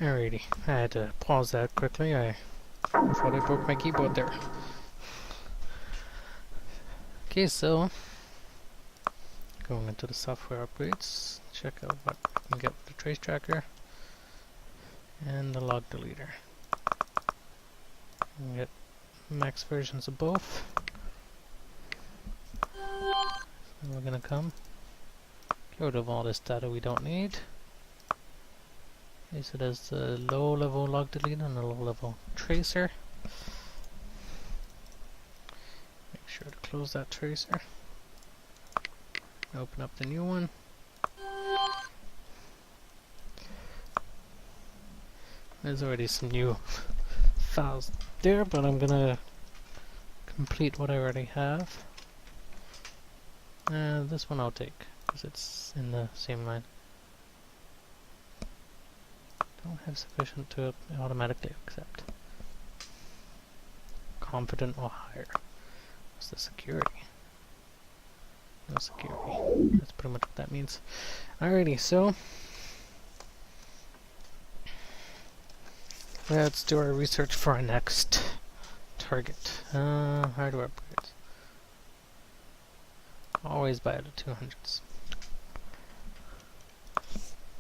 Alrighty, I had to pause that quickly. I thought I broke my keyboard there. Okay, so going into the software upgrades, check out what we can get with the trace tracker and the log deleter. We can get max versions of both. So we're gonna get rid of all this data we don't need. Okay, so there's the low level log deleter and the low level tracer. Make sure to close that tracer. Open up the new one. There's already some new files there, but I'm gonna complete what I already have. This one I'll take, because it's in the same line. Don't have sufficient to automatically accept. Confident or higher. What's the security? No security. That's pretty much what that means. Alrighty, so let's do our research for our next target. Hardware upgrades. Always buy the 200s.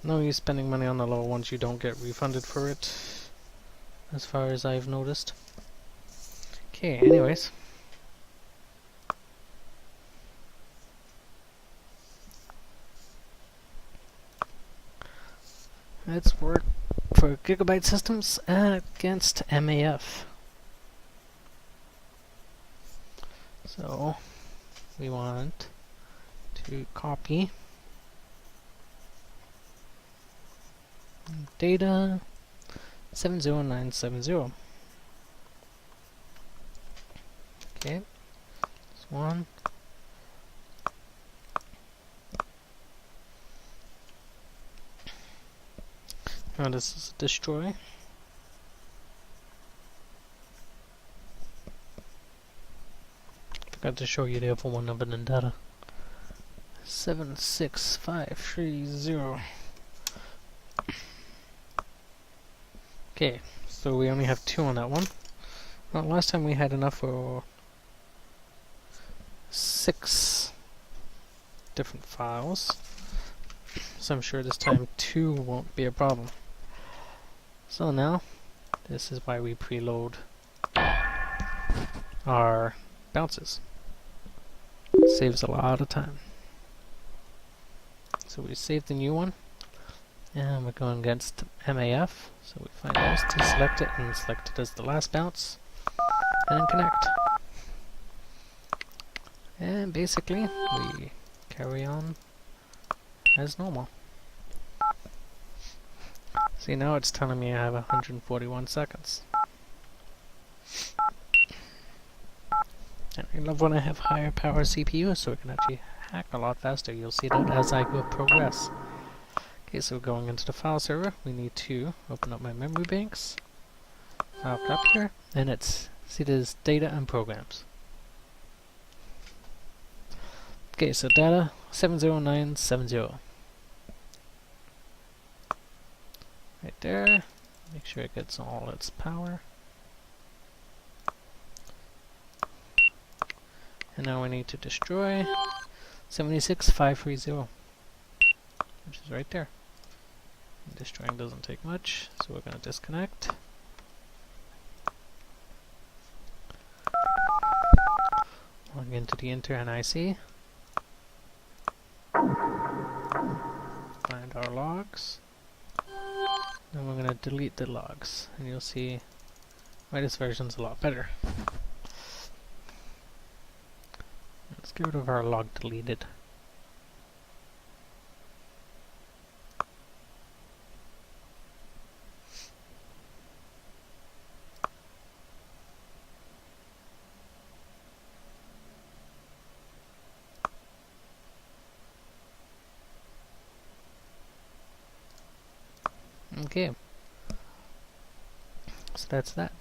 No use spending money on the low ones, you don't get refunded for it, as far as I've noticed. Okay, anyways. Let's work for gigabyte systems against MAF. So we want to copy data 70970. Okay, this one. Now this is a destroy. Forgot to show you the other one number in data. 76530. Okay, so we only have 2 on that one. Well, last time we had enough for 6 different files, so I'm sure this time 2 won't be a problem. So now, this is why we preload our bounces. It saves a lot of time. So we save the new one, and we're going against MAF. So we find those two, select it, and select it as the last bounce, and then connect. And basically, we carry on as normal. See, now it's telling me I have 141 seconds. And I love when I have higher power CPU, so it can actually hack a lot faster. You'll see that as I go progress. Okay, so going into the file server, we need to open up my memory banks, file capture, and see there's data and programs. Okay, so data 70970. Right there. Make sure it gets all its power. And now we need to destroy 76530, which is right there. And destroying doesn't take much, so we're going to disconnect. Log into the intern IC. Find our logs. Then we're going to delete the logs, and you'll see why this version's a lot better. Let's get rid of our log deleted. Okay, so that's that.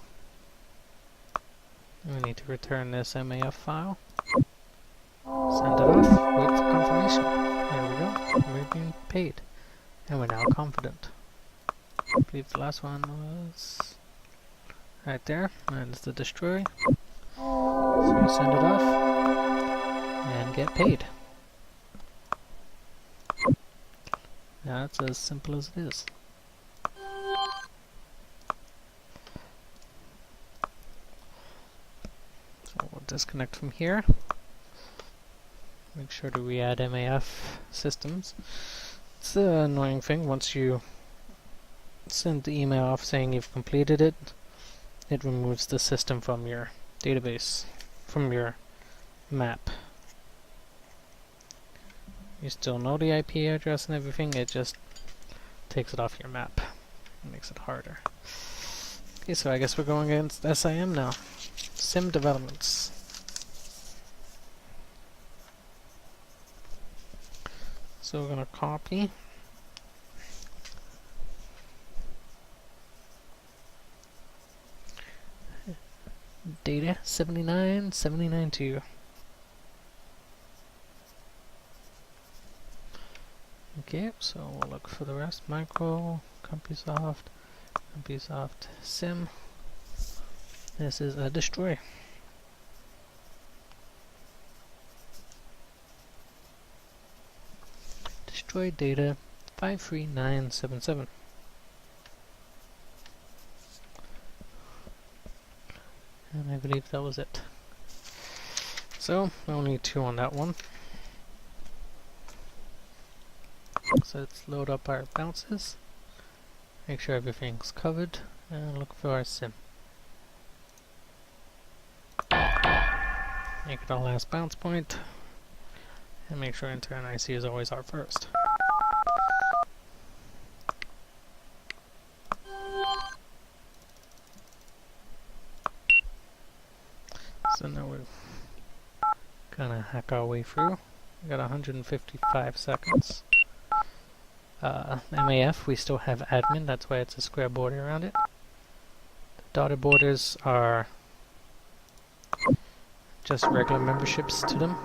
We need to return this MAF file. Send it off, wait for confirmation. There we go, we're being paid. And we're now confident. I believe the last one was right there, and it's the destroy. So you send it off and get paid. Now it's as simple as it is. So we'll disconnect from here. Make sure to re-add MAF systems. It's the annoying thing, once you send the email off saying you've completed it, it removes the system from your database, from your map. You still know the IP address and everything, it just takes it off your map. It makes it harder. Okay, so I guess we're going against SIM now. SIM developments. So we're going to copy data 79.79.2. Okay, so we'll look for the rest. Micro, CompuSoft, SIM. This is a destroy. Destroy data 53977. And I believe that was it. So, we'll need 2 on that one. So let's load up our bounces. Make sure everything's covered. And look for our SIM. Make it our last bounce point. And make sure enter IC is always our first. So now we're gonna hack our way through. We got 155 seconds. MAF, we still have admin, that's why it's a square border around it. The dotted borders are just regular memberships to them.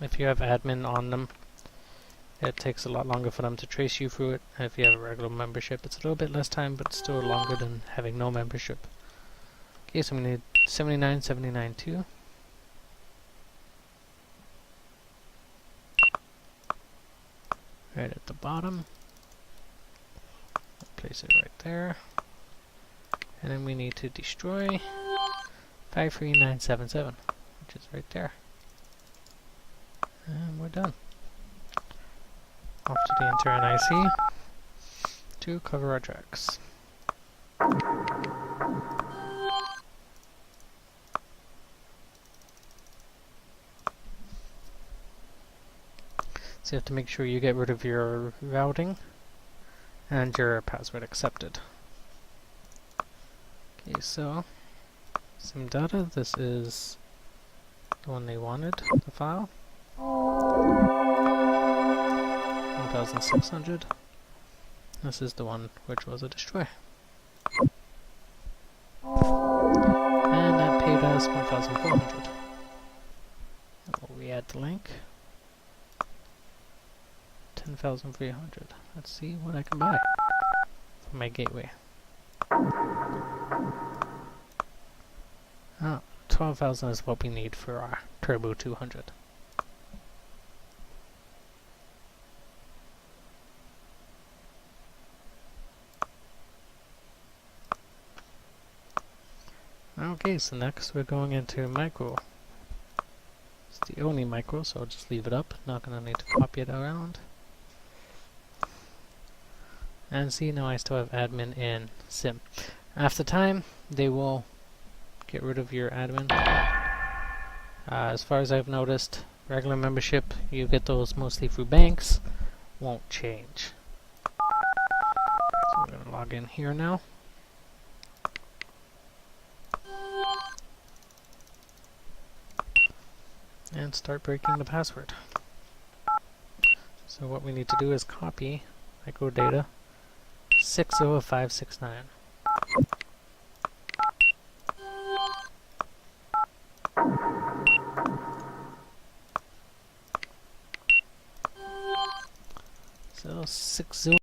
If you have admin on them, it takes a lot longer for them to trace you through it. If you have a regular membership, it's a little bit less time, but still longer than having no membership. Okay, so we need 79.79.2. Right at the bottom. Place it right there. And then we need to destroy 53977, which is right there. And we're done. Off to the enter IC to cover our tracks. So you have to make sure you get rid of your routing and your password accepted. Okay, so SIM data, this is the one they wanted, the file. 1600. This is the one which was a destroy. And that paid us 1400. We'll re-add the link. 10,300. Let's see what I can buy for my gateway. Oh, 12,000 is what we need for our Turbo 200. Okay, so next we're going into micro. It's the only micro, so I'll just leave it up. Not gonna need to copy it around. And see, now I still have admin in SIM. After time, they will get rid of your admin. As far as I've noticed, regular membership, you get those mostly through banks, won't change. So we're going to log in here now. And start breaking the password. So what we need to do is copy microdata 60569. So 60